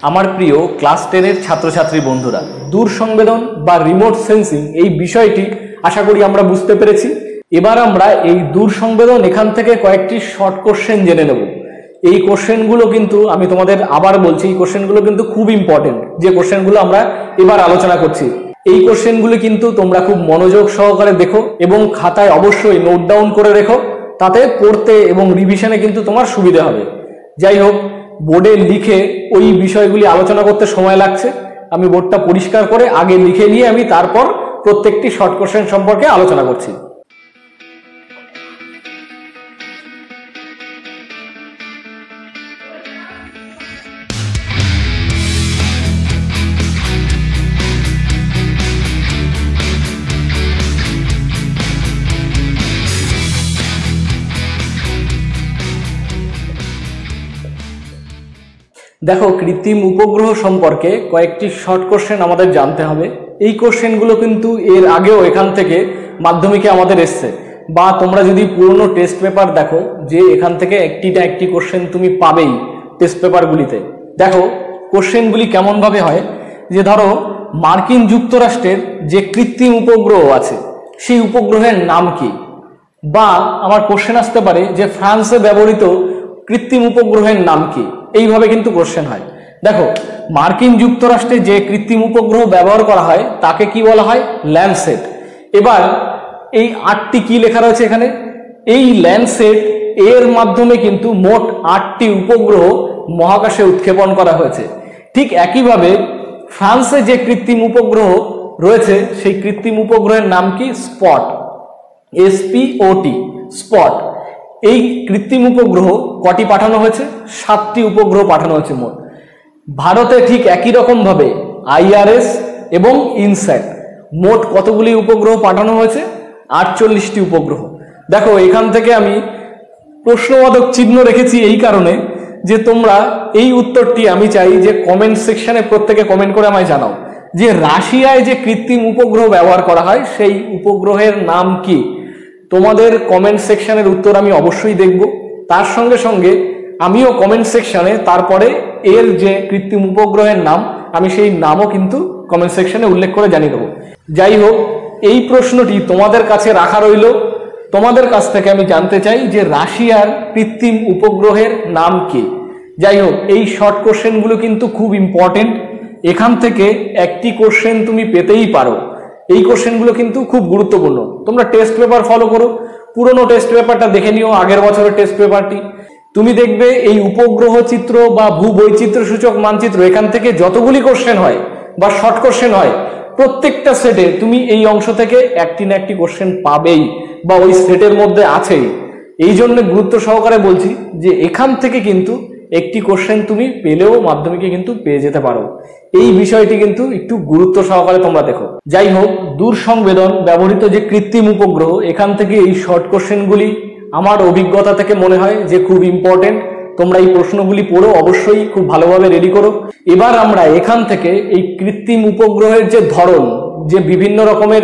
আমার প্রিয় ক্লাস 10 এর ছাত্রছাত্রী বন্ধুরা, দূর সংবেদন বা রিমোট সেন্সিং এই বিষয়টি আশা করি আমরা বুঝতে পেরেছি। এবার আমরা এই দূর সংবেদন এখান থেকে কয়েকটি শর্ট কোশ্চেন জেনে নেব। এই কোশ্চেনগুলো কিন্তু আমি তোমাদের আবার বলছি, এই কোশ্চেনগুলো কিন্তু খুব ইম্পর্টেন্ট। যে কোশ্চেনগুলো আমরা এবার আলোচনা করছি, এই কোশ্চেনগুলো কিন্তু তোমরা খুব মনোযোগ সহকারে দেখো এবং খাতায় অবশ্যই নোট ডাউন করে রেখো, তাতে পড়তে এবং রিভিশনে কিন্তু তোমার সুবিধা হবে। যাই হোক, বোর্ডে লিখে ওই বিষয়গুলি আলোচনা করতে সময় লাগছে, আমি বোর্ডটা পরিষ্কার করে আগে লিখে নিয়ে আমি তারপর প্রত্যেকটি শর্ট কোশ্চেন সম্পর্কে আলোচনা করছি। দেখো, কৃত্রিম উপগ্রহ সম্পর্কে কয়েকটি শর্ট কোশ্চেন আমাদের জানতে হবে। এই কোশ্চেনগুলো কিন্তু এর আগেও এখান থেকে মাধ্যমিকে আমাদের এসছে, বা তোমরা যদি পুরনো টেস্ট পেপার দেখো, যে এখান থেকে একটি না একটি কোশ্চেন তুমি পাবেই টেস্ট পেপারগুলিতে। দেখো কোশ্চেনগুলি কেমনভাবে হয়, যে ধরো মার্কিন যুক্তরাষ্ট্রের যে কৃত্রিম উপগ্রহ আছে সেই উপগ্রহের নাম কি, বা আমার কোশ্চেন আসতে পারে যে ফ্রান্সে ব্যবহৃত কৃত্রিম উপগ্রহের নাম কি। এইভাবে কিন্তু কোশ্চেন হয়। দেখো, মার্কিন যুক্তরাষ্ট্রে যে কৃত্রিম উপগ্রহ ব্যবহার করা হয় তাকে কি বলা হয়? ল্যান্ডসেট। এবার এই 8টি কি লেখা রয়েছে এখানে, এই ল্যান্ডসেট এর মাধ্যমে কিন্তু মোট 8টি উপগ্রহ মহাকাশে উৎক্ষেপণ করা হয়েছে। ঠিক একইভাবে ফ্রান্সে যে কৃত্রিম উপগ্রহ রয়েছে সেই কৃত্রিম উপগ্রহের নাম কি? Spot, SPOT, spot. এই কৃত্রিম উপগ্রহ কটি পাঠানো হয়েছে? 7টি উপগ্রহ পাঠানো হয়েছে মোট। ভারতে ঠিক একই রকম ভাবে IRS এবং ইনস্যাট, মোট কতগুলি উপগ্রহ পাঠানো হয়েছে? 48টি উপগ্রহ। দেখো, এখান থেকে আমি প্রশ্নবোধক চিহ্ন রেখেছি এই কারণে যে তোমরা এই উত্তরটি আমি চাই যে কমেন্ট সেকশনে প্রত্যেকে কমেন্ট করে আমায় জানাও যে রাশিয়ায় যে কৃত্রিম উপগ্রহ ব্যবহার করা হয় সেই উপগ্রহের নাম কি। তোমাদের কমেন্ট সেকশনের উত্তর আমি অবশ্যই দেখব, তার সঙ্গে সঙ্গে আমিও কমেন্ট সেকশনে তারপরে এর যে কৃত্রিম উপগ্রহের নাম আমি সেই নামও কিন্তু কমেন্ট সেকশনে উল্লেখ করে জানিয়ে দেবো। যাই হোক, এই প্রশ্নটি তোমাদের কাছে রাখা রইল। তোমাদের কাছ থেকে আমি জানতে চাই যে রাশিয়ার কৃত্রিম উপগ্রহের নাম কি। যাই হোক, এই শর্ট কোশ্চেনগুলো কিন্তু খুব ইম্পর্টেন্ট, এখান থেকে একটি কোশ্চেন তুমি পেতেই পারো। এই কোশ্চেনগুলো কিন্তু খুব গুরুত্বপূর্ণ। তোমরা টেস্ট পেপার ফলো করো, পুরনো টেস্ট পেপারটা দেখে নিও, আগের বছরের টেস্ট পেপারটি। তুমি দেখবে এই উপগ্রহ চিত্র বা ভূবৈচিত্র্য সূচক মানচিত্র এখান থেকে যতগুলি কোশ্চেন হয় বা শর্ট কোশ্চেন হয়, প্রত্যেকটা সেটে তুমি এই অংশ থেকে একটি না একটি কোশ্চেন পাবেই বা ওই সেটের মধ্যে আছেই। এই জন্য গুরুত্ব সহকারে বলছি যে এখান থেকে কিন্তু একটি কোশ্চেন তুমি পেলেও মাধ্যমিকে কিন্তু পেয়ে যেতে পারো। এই বিষয়টি কিন্তু একটু গুরুত্ব সহকারে তোমরা দেখো। যাই হোক, দূর সংবেদন ব্যবহৃত যে কৃত্রিম উপগ্রহ, এখান থেকে এই শর্ট কোশ্চেনগুলি আমার অভিজ্ঞতা থেকে মনে হয় যে খুব ইম্পর্টেন্ট। তোমরা এই প্রশ্নগুলি পড়ো, অবশ্যই খুব ভালোভাবে রেডি করো। এবার আমরা এখান থেকে এই কৃত্রিম উপগ্রহের যে ধরন, যে বিভিন্ন রকমের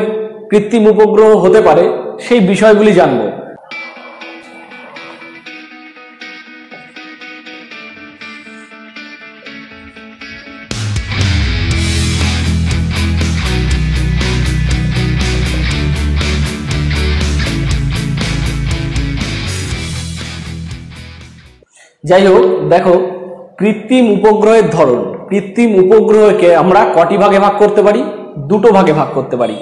কৃত্রিম উপগ্রহ হতে পারে সেই বিষয়গুলি জানবো। যাই হোক, দেখো কৃত্রিম উপগ্রহের ধরন। কৃত্রিম উপগ্রহকে আমরা কটি ভাগে ভাগ করতে পারি? দুটো ভাগে ভাগ করতে পারি।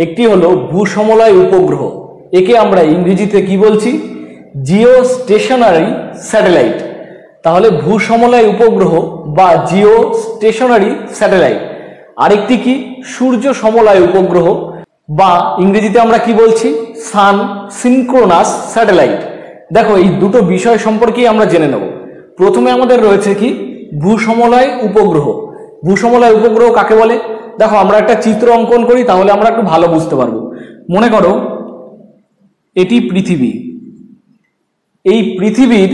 একটি হলো ভূসমলয় উপগ্রহ, একে আমরা ইংরেজিতে কি বলছি? Geostationary satellite. তাহলে ভূসমলয় উপগ্রহ বা জিও স্টেশনারি স্যাটেলাইট। আরেকটি কি? সূর্য সমলয় উপগ্রহ, বা ইংরেজিতে আমরা কি বলছি? সান সিনক্রোনাস স্যাটেলাইট। দেখো, এই দুটো বিষয় সম্পর্কেই আমরা জেনে নেব। প্রথমে আমাদের রয়েছে কি? ভূসমলয় উপগ্রহ। ভূসমলয় উপগ্রহ কাকে বলে? দেখো, আমরা একটা চিত্র অঙ্কন করি, তাহলে আমরা একটু ভালো বুঝতে পারবো। মনে করো এটি পৃথিবী। এই পৃথিবীর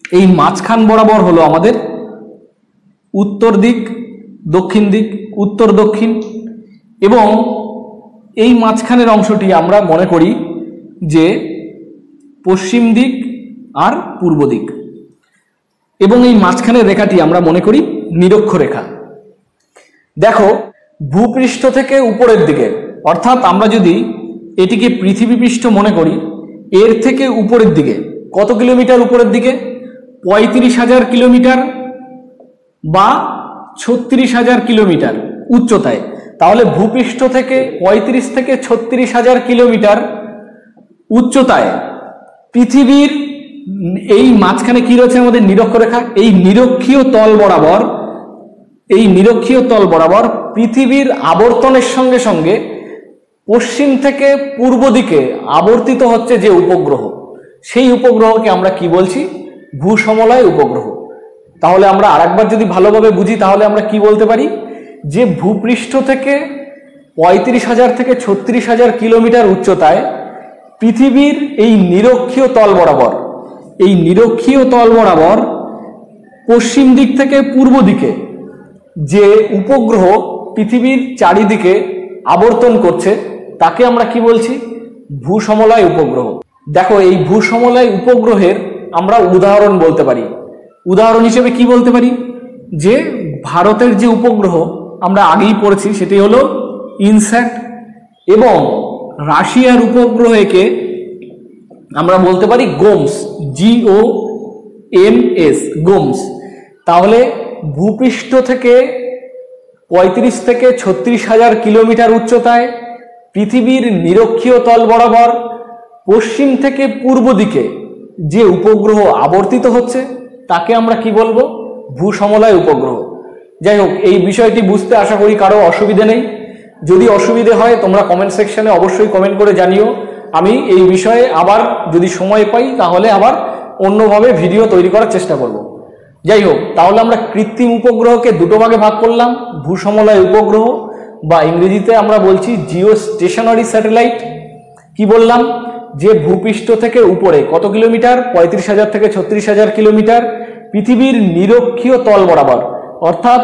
এই মাঝখান বরাবর হলো আমাদের উত্তর দিক, দক্ষিণ দিক, উত্তর দক্ষিণ, এবং এই মাঝখানের অংশটি আমরা মনে করি যে পশ্চিম দিক আর পূর্ব দিক, এবং এই মাঝখানের রেখাটি আমরা মনে করি নিরক্ষরেখা। দেখো ভূপৃষ্ঠ থেকে উপরের দিকে, অর্থাৎ আমরা যদি এটিকে পৃথিবী পৃষ্ঠ মনে করি, এর থেকে উপরের দিকে কত কিলোমিটার উপরের দিকে? 35,000 কিলোমিটার বা 36,000 কিলোমিটার উচ্চতায়। তাহলে ভূপৃষ্ঠ থেকে 35 থেকে 36,000 কিলোমিটার উচ্চতায় পৃথিবীর এই মাঝখানে কি রয়েছে? আমাদের নিরক্ষরেখা। এই নিরক্ষীয় তল বরাবর পৃথিবীর আবর্তনের সঙ্গে সঙ্গে পশ্চিম থেকে পূর্ব দিকে আবর্তিত হচ্ছে যে উপগ্রহ, সেই উপগ্রহকে আমরা কি বলছি? ভূসমলয় উপগ্রহ। তাহলে আমরা আরেকবার যদি ভালোভাবে বুঝি, তাহলে আমরা কি বলতে পারি? যে ভূপৃষ্ঠ থেকে 35,000 থেকে 36,000 কিলোমিটার উচ্চতায় পৃথিবীর এই নিরক্ষীয় তল বরাবর পশ্চিম দিক থেকে পূর্ব দিকে যে উপগ্রহ পৃথিবীর চারিদিকে আবর্তন করছে, তাকে আমরা কি বলছি? ভূসমলয় উপগ্রহ। দেখো এই ভূসমলয় উপগ্রহের আমরা উদাহরণ বলতে পারি। উদাহরণ হিসেবে কি বলতে পারি? যে ভারতের যে উপগ্রহ আমরা আগেই পড়েছি সেটি হলো ইনস্যাট, এবং রাশিয়ার উপগ্রহকে আমরা বলতে পারি গোমস, GOMS, গোমস। তাহলে ভূপৃষ্ঠ থেকে 35 থেকে 36,000 কিলোমিটার উচ্চতায় পৃথিবীর নিরক্ষীয় তল বরাবর পশ্চিম থেকে পূর্ব দিকে যে উপগ্রহ আবর্তিত হচ্ছে, তাকে আমরা কি বলবো? ভূসমলয় উপগ্রহ। যাই হোক, এই বিষয়টি বুঝতে আশা করি কারো অসুবিধে নেই। যদি অসুবিধে হয় তোমরা কমেন্ট সেকশনে অবশ্যই কমেন্ট করে জানিও। আমি এই বিষয়ে আবার যদি সময় পাই তাহলে আবার অন্যভাবে ভিডিও তৈরি করার চেষ্টা করব। যাই হোক, তাহলে আমরা কৃত্রিম উপগ্রহকে দুটো ভাগে ভাগ করলাম, ভূসমলয় উপগ্রহ বা ইংরেজিতে আমরা বলছি জিও স্টেশনারি স্যাটেলাইট। কি বললাম? যে ভূপৃষ্ঠ থেকে উপরে কত কিলোমিটার? 35,000 থেকে 36,000 কিলোমিটার পৃথিবীর নিরক্ষীয় তল বরাবর, অর্থাৎ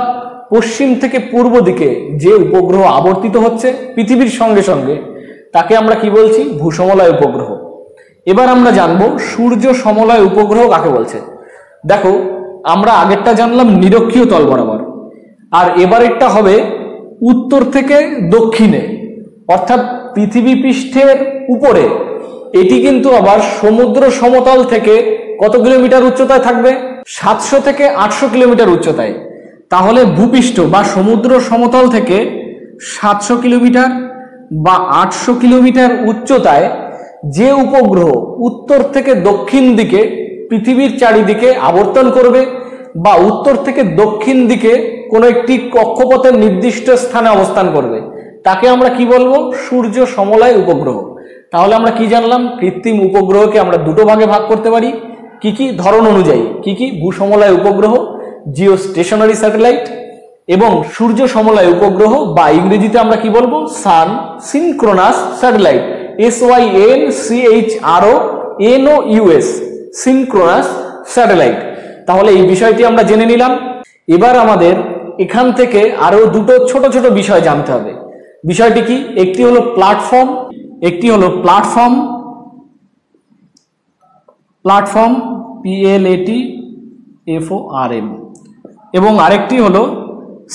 পশ্চিম থেকে পূর্ব দিকে যে উপগ্রহ আবর্তিত হচ্ছে পৃথিবীর সঙ্গে সঙ্গে, তাকে আমরা কি বলছি? ভূসমলয় উপগ্রহ। এবার আমরা জানবো সূর্য সমলয় উপগ্রহ কাকে বলছে। দেখো আমরা আগেরটা জানলাম নিরক্ষীয় তল বরাবর, আর এবারেরটা হবে উত্তর থেকে দক্ষিণে, অর্থাৎ পৃথিবী পৃষ্ঠের উপরে। এটি কিন্তু আবার সমুদ্র সমতল থেকে কত কিলোমিটার উচ্চতায় থাকবে? 700 থেকে 800 কিলোমিটার উচ্চতায়। তাহলে ভূপৃষ্ঠ বা সমুদ্র সমতল থেকে 700 কিলোমিটার বা 800 কিলোমিটার উচ্চতায় যে উপগ্রহ উত্তর থেকে দক্ষিণ দিকে পৃথিবীর চারিদিকে আবর্তন করবে বা উত্তর থেকে দক্ষিণ দিকে কোনো একটি কক্ষপথের নির্দিষ্ট স্থানে অবস্থান করবে, তাকে আমরা কি বলবো? সূর্য সমলয় উপগ্রহ। তাহলে আমরা কি জানলাম? কৃত্রিম উপগ্রহকে আমরা দুটো ভাগে ভাগ করতে পারি। কি কি? ধরন অনুযায়ী। কি কি? ভূসমলয় উপগ্রহ, জিও স্টেশনারি স্যাটেলাইট, এবং সূর্য সমলয় উপগ্রহ বা ইংরেজিতে আমরা কি বলবো? Sun synchronous satellite, SYNCHRONOUS, synchronous satellite. তাহলে এই বিষয়টি আমরা জেনে নিলাম। এবার আমাদের এখান থেকে আরো দুটো ছোট ছোট বিষয় জানতে হবে। বিষয়টি কি? একটি হলো প্ল্যাটফর্ম, প্ল্যাটফর্ম PLATFORM, এবং আরেকটি হলো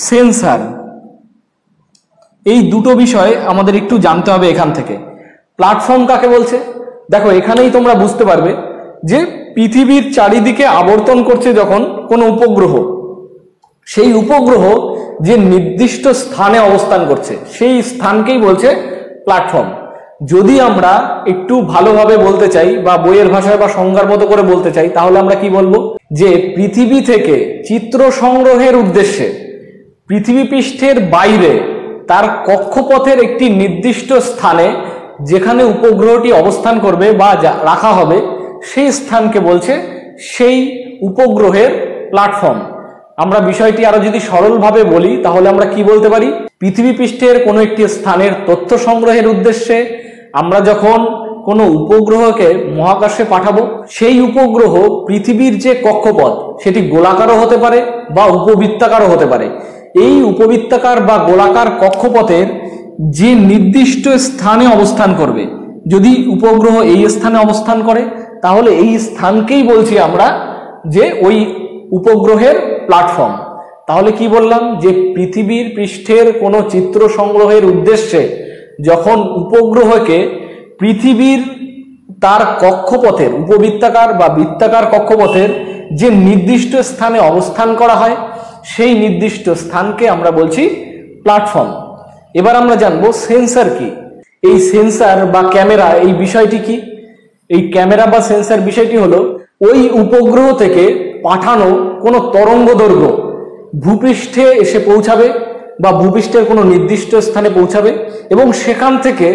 সেন্সার। এই দুটো বিষয় আমাদের একটু জানতে হবে এখান থেকে। প্ল্যাটফর্ম কাকে বলছে? দেখো এখানেই তোমরা বুঝতে পারবে যে পৃথিবীর চারিদিকে আবর্তন করছে যখন কোনো উপগ্রহ, সেই উপগ্রহ যে নির্দিষ্ট স্থানে অবস্থান করছে সেই স্থানকেই বলছে প্ল্যাটফর্ম। যদি আমরা একটু ভালোভাবে বলতে চাই বা বইয়ের ভাষায় বা সংজ্ঞার মতো করে বলতে চাই, তাহলে আমরা কি বলবো? যে পৃথিবী থেকে চিত্র সংগ্রহের উদ্দেশ্যে পৃথিবী পৃষ্ঠের বাইরে তার কক্ষপথের একটি নির্দিষ্ট স্থানে যেখানে উপগ্রহটি অবস্থান করবে বা রাখা হবে, সেই স্থানকে বলছে সেই উপগ্রহের প্ল্যাটফর্ম। আমরা বিষয়টি আরো যদি সরলভাবে বলি তাহলে আমরা কি বলতে পারি? পৃথিবী পৃষ্ঠের কোনো একটি স্থানের তথ্য সংগ্রহের উদ্দেশ্যে আমরা যখন কোনো উপগ্রহকে মহাকাশে পাঠাবো, সেই উপগ্রহ পৃথিবীর যে কক্ষপথ সেটি গোলাকারও হতে পারে বা উপবৃত্তাকারও হতে পারে। এই উপবৃত্তাকার বা গোলাকার কক্ষপথের যে নির্দিষ্ট স্থানে অবস্থান করবে, যদি উপগ্রহ এই স্থানে অবস্থান করে তাহলে এই স্থানকেই বলছি আমরা যে ওই উপগ্রহের প্ল্যাটফর্ম। তাহলে কি বললাম, যে পৃথিবীর পৃষ্ঠের কোনো চিত্র সংগ্রহের উদ্দেশ্যে যখন উপগ্রহকে পৃথিবীর তার কক্ষপথের, উপবৃত্তাকার বা বৃত্তাকার কক্ষপথের যে নির্দিষ্ট স্থানে অবস্থান করা হয়, সেই নির্দিষ্ট স্থানকে আমরা বলছি প্ল্যাটফর্ম। এবার আমরা জানবো সেন্সর কি। এই সেন্সর বা ক্যামেরা এই বিষয়টি কি? এই ক্যামেরা বা সেন্সর বিষয়টি হলো ওই উপগ্রহ থেকে পাঠানো কোনো তরঙ্গ দৈর্ঘ্য ভূপৃষ্ঠে এসে পৌঁছাবে বা ভূপৃষ্ঠের কোনো নির্দিষ্ট স্থানে পৌঁছাবে এবং সেখান থেকে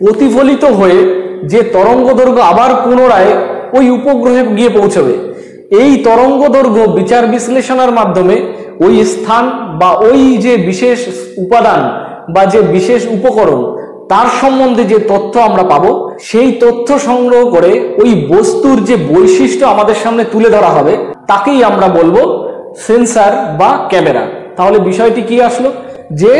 প্রতিফলিত হয়ে যে তরঙ্গ দৈর্ঘ্য আবার পুনরায় ওই উপগ্রহে গিয়ে পৌঁছাবে। এই তরঙ্গ দৈর্ঘ্য বিচার বিশ্লেষণের মাধ্যমে ওই স্থান বা ওই যে বিশেষ উপাদান বা যে বিশেষ উপকরণ তার সম্বন্ধে যে তথ্য আমরা পাবো, সেই তথ্য সংগ্রহ করে ওই বস্তুর যে বৈশিষ্ট্য আমাদের সামনে তুলে ধরা হবে তাকেই আমরা বলবো সেন্সর বা ক্যামেরা। তাহলে বিষয়টি কি আসলো, যে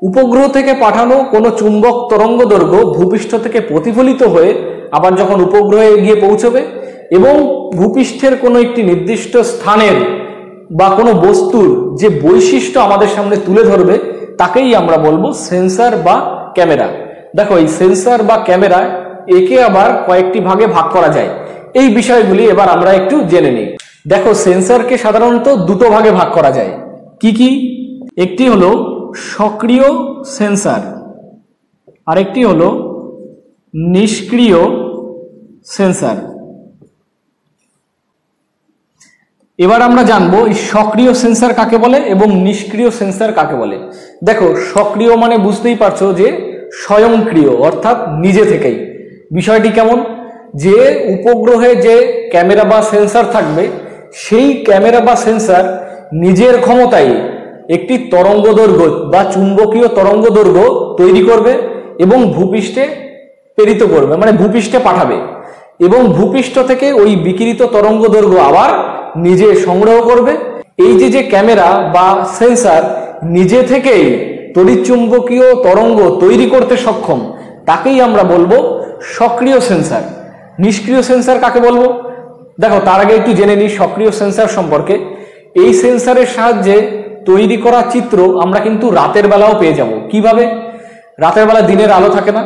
উপগ্রহ থেকে পাঠানো কোনো চুম্বক তরঙ্গ দৈর্ঘ্য ভূপৃষ্ঠ থেকে প্রতিফলিত হয়ে আবার যখন উপগ্রহে গিয়ে পৌঁছবে এবং ভূপৃষ্ঠের কোনো একটি নির্দিষ্ট স্থানের বা কোনো বস্তুর যে বৈশিষ্ট্য আমাদের সামনে তুলে ধরবে তাকেই আমরা বলবো সেন্সর বা ক্যামেরা। দেখো, এই সেন্সর বা ক্যামেরা একে আবার কয়েকটি ভাগে ভাগ করা যায়। এই বিষয়গুলি এবার আমরা একটু জেনে নিই। দেখো, সেন্সরকে সাধারণত দুটো ভাগে ভাগ করা যায়। কি কি? একটি হলো সক্রিয় সেন্সর, আরেকটি হলো নিষ্ক্রিয় সেন্সর। এবার আমরা জানবো এই সক্রিয় সেন্সর কাকে বলে এবং নিষ্ক্রিয় সেন্সর কাকে বলে। দেখো, সক্রিয় মানে বুঝতেই পারছো যে স্বয়ংক্রিয়, অর্থাৎ নিজে থেকেই। বিষয়টি কেমন, যে উপগ্রহে যে ক্যামেরা বা সেন্সর থাকবে সেই ক্যামেরা বা সেন্সর নিজের ক্ষমতায় একটি তরঙ্গ দৈর্ঘ্য বা চুম্বকীয় তরঙ্গ দৈর্ঘ্য তৈরি করবে এবং ভূপৃষ্ঠে প্রেরিত করবে, মানে ভূপৃষ্ঠে পাঠাবে এবং ভূপৃষ্ঠ থেকে ওই বিকিরিত তরঙ্গ দৈর্ঘ্য আবার নিজে সংগ্রহ করবে। এই যে ক্যামেরা বা সেন্সর নিজে থেকেই তড়িৎচুম্বকীয় তরঙ্গ তৈরি করতে সক্ষম তাকেই আমরা বলবো সক্রিয় সেন্সর। নিষ্ক্রিয় সেন্সর কাকে বলবো? দেখো, তার আগে একটু জেনে নিই সক্রিয় সেন্সর সম্পর্কে। এই সেন্সরের সাহায্যে তৈরি করা চিত্র আমরা কিন্তু রাতের বেলাও পেয়ে যাব। কিভাবে? রাতের বেলা দিনের আলো থাকে না,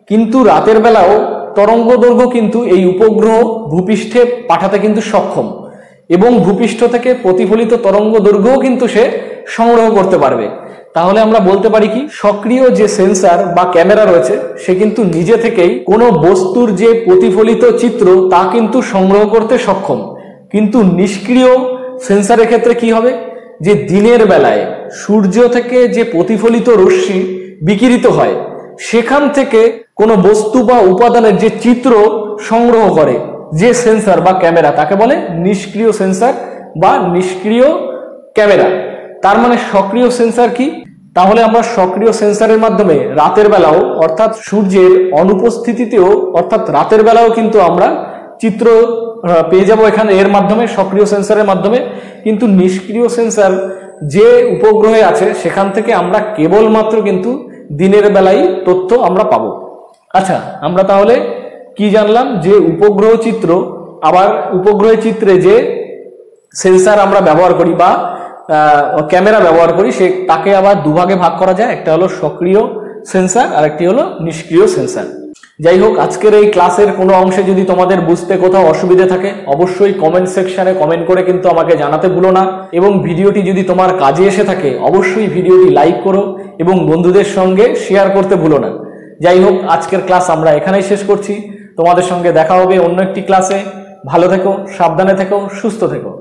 কিন্তু রাতের বেলাও তরঙ্গ দৈর্ঘ্য কিন্তু এই উপগ্রহ ভূপৃষ্ঠে পাঠাতে কিন্তু সক্ষম এবং ভূপৃষ্ঠ থেকে প্রতিফলিত তরঙ্গ দৈর্ঘ্যও কিন্তু সে সংগ্রহ করতে পারবে। তাহলে আমরা বলতে পারি কি, সক্রিয় যে সেন্সর বা ক্যামেরা রয়েছে সে কিন্তু নিজে থেকেই কোনো বস্তুর যে প্রতিফলিত চিত্র তা কিন্তু সংগ্রহ করতে সক্ষম। কিন্তু নিষ্ক্রিয় সেন্সরের ক্ষেত্রে কি হবে, যে দিনের বেলায় সূর্য থেকে যে প্রতিফলিত রশ্মি বিকিরিত হয় সেখান থেকে কোনো বস্তু বা উপাদানের যে চিত্র সংগ্রহ করে যে সেন্সর বা ক্যামেরা তাকে বলে নিষ্ক্রিয় সেন্সর বা নিষ্ক্রিয় ক্যামেরা। তার মানে সক্রিয় সেন্সর কি? তাহলে আমরা সক্রিয় সেন্সরের মাধ্যমে রাতের বেলাও, অর্থাৎ সূর্যের অনুপস্থিতিতেও, অর্থাৎ রাতের বেলাও কিন্তু আমরা চিত্র পেয়ে যাব এখানে এর মাধ্যমে, সক্রিয় সেন্সরের মাধ্যমে। কিন্তু নিষ্ক্রিয় সেন্সর যে উপগ্রহে আছে সেখান থেকে আমরা কেবলমাত্র কিন্তু দিনের বেলায় তথ্য আমরা পাবো। আচ্ছা, আমরা তাহলে কি জানলাম, যে উপগ্রহ চিত্র, আবার উপগ্রহের চিত্রে যে সেন্সর আমরা ব্যবহার করি বা ক্যামেরা ব্যবহার করি সে তাকে আবার দুভাগে ভাগ করা যায়। একটা হলো সক্রিয় সেন্সর আর একটি হলো নিষ্ক্রিয় সেন্সর। যাই হোক, আজকের এই ক্লাসের কোনো অংশে যদি তোমাদের বুঝতে কোথাও অসুবিধা থাকে অবশ্যই কমেন্ট সেকশনে কমেন্ট করে কিন্তু আমাকে জানাতে ভুলো না। এবং ভিডিওটি যদি তোমার কাজে এসে থাকে অবশ্যই ভিডিওটি লাইক করো এবং বন্ধুদের সঙ্গে শেয়ার করতে ভুলো না। যাই হোক, আজকের ক্লাস আমরা এখানেই শেষ করছি। তোমাদের সঙ্গে দেখা হবে অন্য একটি ক্লাসে। ভালো থেকো, সাবধানে থেকো, সুস্থ থেকো।